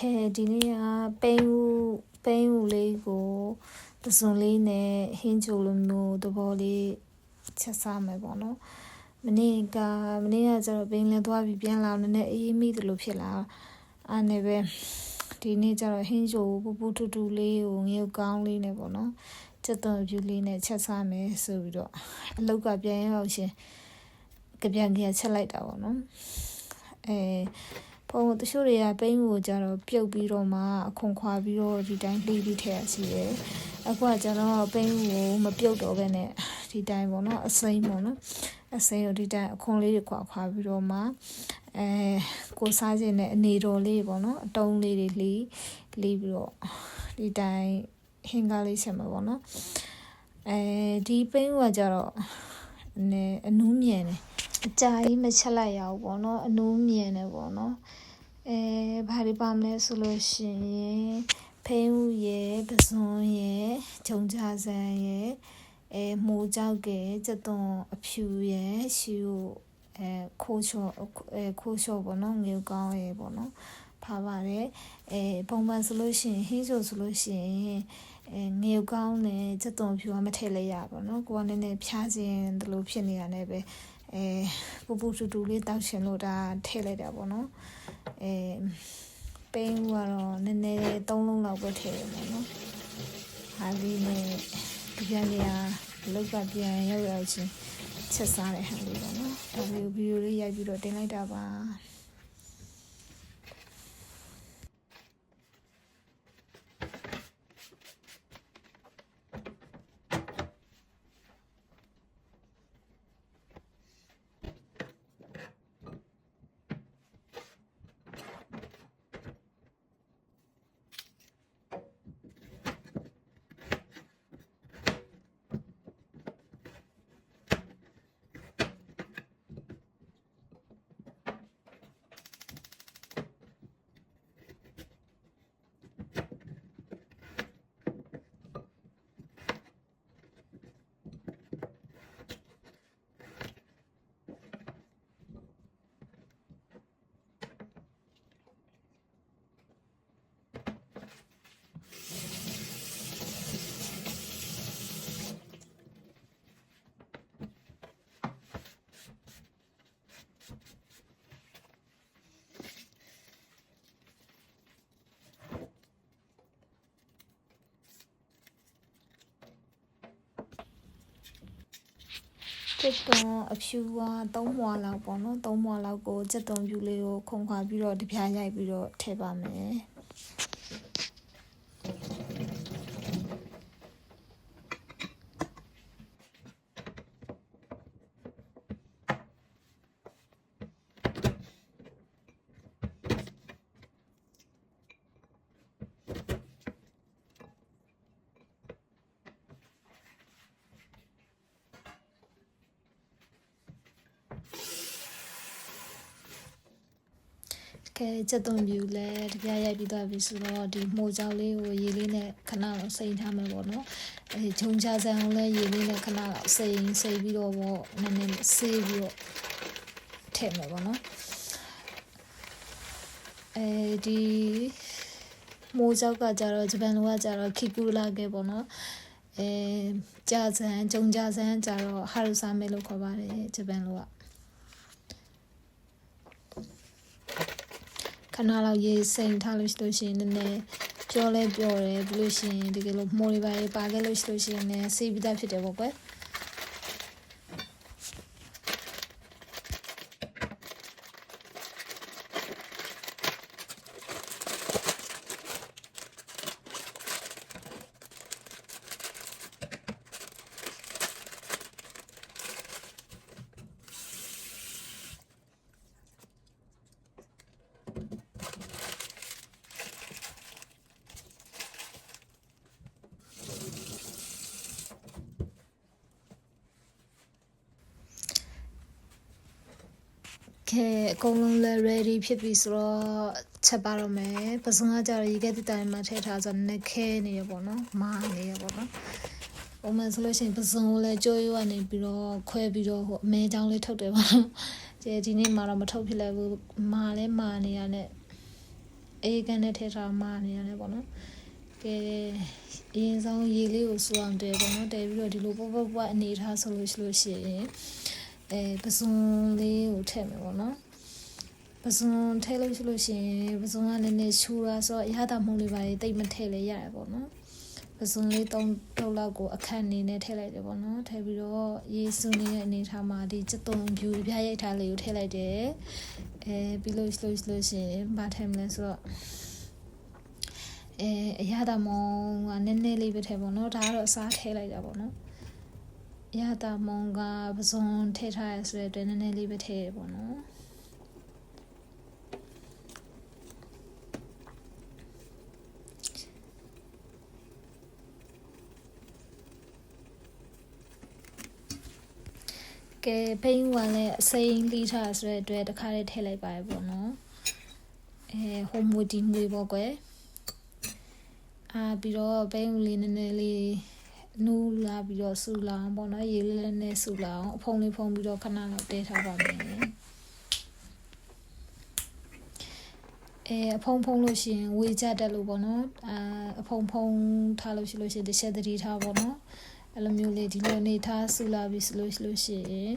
ဒီနေ့ကပိန်းဦးလေးကိုပစွန်လေးနဲ့ဟင်းချိုလိုမျိုးသဘောလေးချက်စားမယ်ပေါ့နော်မနေ့ကကျတော့ပိန်းလဲသွားပြီးပြန်လာနည်းနည်းအေးမိသလိုဖြစ်လာအဲ့နဲ့ပဲဒီနေ့ကျတော့ဟင်းချိုပူပူထူထူလေးကိုငရုတ်ကောင်းလေးနဲ့ပေါ့နော်စက်သွန်ပြူလေးနဲ့ချက်စားမယ်ဆိုပြီးတော့အလောက်ကပြန်ရောက်ရှင်ကြပြန်ချက်လိုက်တာပေါ့နော်ပုံတချို့တွေကပိန်းကိုကြတော့ပြုတ်ပြီးတော့မှအခွန်ခွာပြီးတော့ဒီတိုင်းလှီးပြီးထည့်ရစီတယ်အခုကကျတော့ပိန်းကိုမပြုတ်တော့ဘဲနဲ့ဒီတိုင်းပေါ့နော်အစိမ်းပေါ့နော်အစိမ်းကိုဒီတိုင်းအခွန်လေးတွေခွာပြီးတော့မှကိုစားခြင်းနဲ့အနေတော်လေးပေါ့နော်အတုံးလေးတွေလှီးပြီးတော့ဒီတိုင်းဟင်းကားလေးချက်မှာပေါ့နော်ဒီပိန်းကကြတော့အနူးမြန်တယ်အကြာကြီးမချက်လိုက်ရဘူးပေါ့နော်အနူးမြန်တယ်ပေါ့နော်ဘာဒီပါမလဲဆိုလို့ရှိရင်ဖိန်းဦးရဲ့ပစွန်ရဲ့ဂျုံကြဆန်းရဲ့မိုးကြောက်ကစက်သွန်အဖြူရဲ့ရှူခိုးချောပေါ့နော်ငေကောင်းရဲ့ပေါ့နော်ဖားပါတယ်ပုံမှန်ဆိုလို့ရှိရင်ဟင်းချိုဆိုလို့ရှိရင်ငေကောင်းနဲ့စက်သွန်ဖြူကမထည့်လိုက်ရပါတော့ကိုကနည်းနည်းဖြားခြင်းတလို့ဖြစ်နေတာနဲ့ပဲပူပူထူထူလေးတောက်ရှင်လို့ဒါထည့်လိုက်တာပေါ့နော်ပိန်းကတော့နည်းနည်း3လုံးလောက်ပဲထည့်ရမယ်နော်ဟာလေးနဲ့ပြန်လောက်ကပြန်ရောက်ချင်းချက်စားတဲ့ဟာလေးပေါ့နော်ဒါလေးဗီဒီယိုလေးရိုက်ပြီးတော့တင်လိုက်တာပါစက်သွန်အဖြူက3မွာလောက်ပေါ့နော်3မွာလောက်ကိုစက်သွန်ဖြူလေးကိုခုံခွာပြီးတော့တပြားရိုက်ပြီးတော့ထည့်ပါမယ်စက်သွန်ပြူလဲတပြားရိုက်ပြီးသွားပြီဆိုတော့ဒီမိုးကြောင်လေးကိုရေလေးနဲ့ခဏလောက်စိမ့်ထားမယ်ပေါ့နော်ဂျုံချဆန်ကိုလည်းရေလေးနဲ့ခဏလောက်စိမ့်ပြီးတော့ပေါ့နည်းနည်းဆေးပြီးတော့ထည့်မယ်ပေါ့နော်ဒီမိုးကြောက်ကကြတော့ဂျပန်လိုကကြတော့ခီကူလာခဲ့ပေါ့နော်ဂျာဆန်ဂျုံဂျာဆန်ကြတော့ဟာရူဆာမဲလို့ခေါ်ပါတယ်ဂျပန်လိုကခဏလောက်ရေစိမ်ထားလို့ရှိရင်နည်းနည်းပြောတယ်ပြီးလို့ရှိရင်တကယ်လို့မိုးလေးပါခဲ့လို့ရှိရင်လည်းဆေးပြီးသားဖြစ်တယ်ပေါ့ကွယ်အကုန်လုံးလည်း ready ဖြစ်ပြီဆိုတော့ချက်ပါတော့မယ်ပစုံကကြတော့ရေခဲတတိုင်းမှာထည့်ထားဆိုတော့နက်ခဲနေရပေါ့နော်မာနေရပေါ့နော်ပုံမှန်ဆိုလို့ရှိရင်ပစုံကိုလည်းကြိုးရွက်နေပြီးတော့ခွဲပြီးတော့အမဲချောင်းလေးထုတ်တယ်ပေါ့နော်ဒီနေ့မှာတော့မထုတ်ဖြစ်လိုက်ဘူးမာလဲမာနေရနဲ့ အေးကန်နဲ့ထဲထားမှနေရတယ်ပေါ့နော်ကဲအရင်ဆုံးရေလေးကိုစူအောင်တဲပေါ့နော်တဲပြီးတော့ဒီလိုပေါ့အနေထားဆိုလို့ရှိရင်ပစုံလေးကိုထည့်မယ်ပေါ့နော်ပစုံထည့်လို့ရှိရင်ပစုံကနည်းနည်းချူတာဆိုတော့ရတာမုံလေးပါလေတိတ်မထည့်လဲရတယ်ပေါ့နော်ပစုံလေး3တုပ်လောက်ကိုအခက်အနေနဲ့ထည့်လိုက်တယ်ပေါ့နော်ထည့်ပြီးတော့ရေစူနေတဲ့အနေထားမှာဒီစက်သွန်ဖြူပြရိုက်ထားလေးကိုထည့်လိုက်တယ်ပြီးလို့ရှိရင်ဘာထည့်မလဲဆိုတော့အရသာမုံကနည်းနည်းလေးပဲထည့်ပေါ့နော်ဒါကတော့အစားထည့်လိုက်တာပေါ့နော်အရသာမုံကပစုံထည့်ထားရဆိုတဲ့အတွက်နည်းနည်းလေးပဲထည့်ပေါ့နော်ကဲဘိန်းကလည်းအစိမ်းလှီးထားဆိုတဲ့အတွက်တစ်ခါတည်းထည့်လိုက်ပါရပေါ့နော်ဟိုမူဒီမွေပေါ့ကွယ်ပြီးတော့ဘိန်းလေးနည်းနည်းလေးနူးလာပြီးတော့ဆူလာအောင်ပေါ့နော်ရေလေးနည်းနည်းဆူလာအောင်အဖုံလေးဖုံပြီးတော့ခဏလောက်တဲထားပါမယ်အဖုံလို့ရှိရင်ဝေကြတက်လို့ပေါ့နော်အဖုံထားလို့ရှိရင်တစ်ချက်သတိထားပေါ့နော်အဲ့လိုမျိုးလေးဒီလိုနေထားဆူလာပြီးဆိုလို့ရှိရင်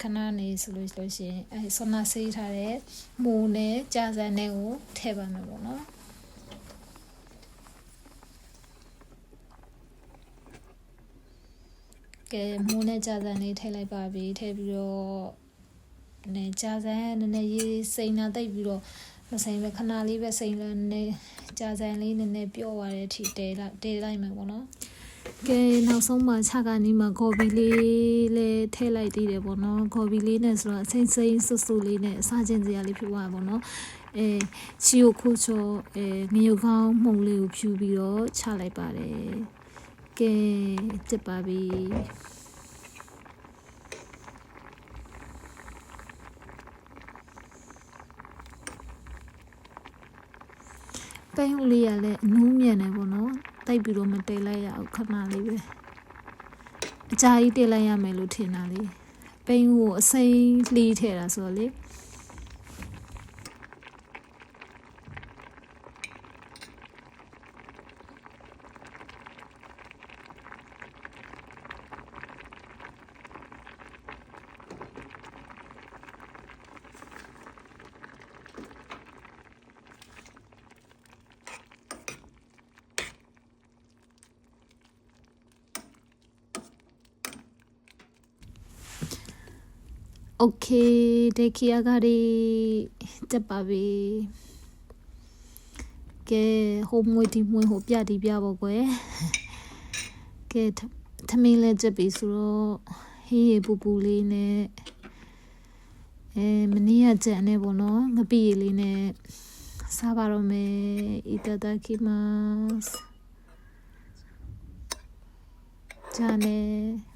ခဏနေဆိုလို့ရှိရင်ဆွနာဆေးထားတဲ့မိုးနဲ့ကြာစံနဲ့ကိုထည့်ပါမယ်ပေါ့နော်ကဲမိုးနဲ့ကြာစံလေးထည့်လိုက်ပါပြီထည့်ပြီးတော့ကြာစံနည်းနည်းရေးစိမ့်နာတိတ်ပြီးတော့မစိမ့်ပဲခဏလေးပဲစိမ့်လို့နည်းကြာစံလေးနည်းနည်းပြော့သွားတဲ့အထိတဲလိုက်မယ်ပေါ့နော်ကဲနောက်ဆုံးမှာခြာကနေမှဂေါ်ဘီလေးလည်းထည့်လိုက်သေးတယ်ပေါ့နော်ဂေါ်ဘီလေးနဲ့ဆိုတော့စိမ့်ဆူလေးနဲ့အစားချင်းစရာလေးဖြစ်သွားပါပေါ့နော်ချီယိုခိုချောငရုတ်ကောင်းမှုံလေးကိုဖြူပြီးတော့ချလိုက်ပါတယ်ကဲပြတ်ပါပြီပိန်းဦးလေးရလည်းအနူးမြန်နေပေါ့နော်တိုက်ပြီးတော့မတဲလိုက်ရအောင်ခဏလေးပဲအကြာကြီးတဲလိုက်ရမယ်လို့ထင်တာလေပိန်းဦးကိုအစိမ်းလှီးထည့်တာဆိုတော့လေโอเคဒီခီယာကရီတက်ပါပြီကဲဟိုမွေဒီမွေဟိုပြဒီပြပေါ့ကွယ်ကဲသမင်းလဲချက်ပြီဆိုတော့ဟေးရေပူလေးနဲ့မနေ့ကချက်နဲ့ပေါ့နော်ငပိရလေးနဲ့စားပါတော့မယ်いただきますじゃあね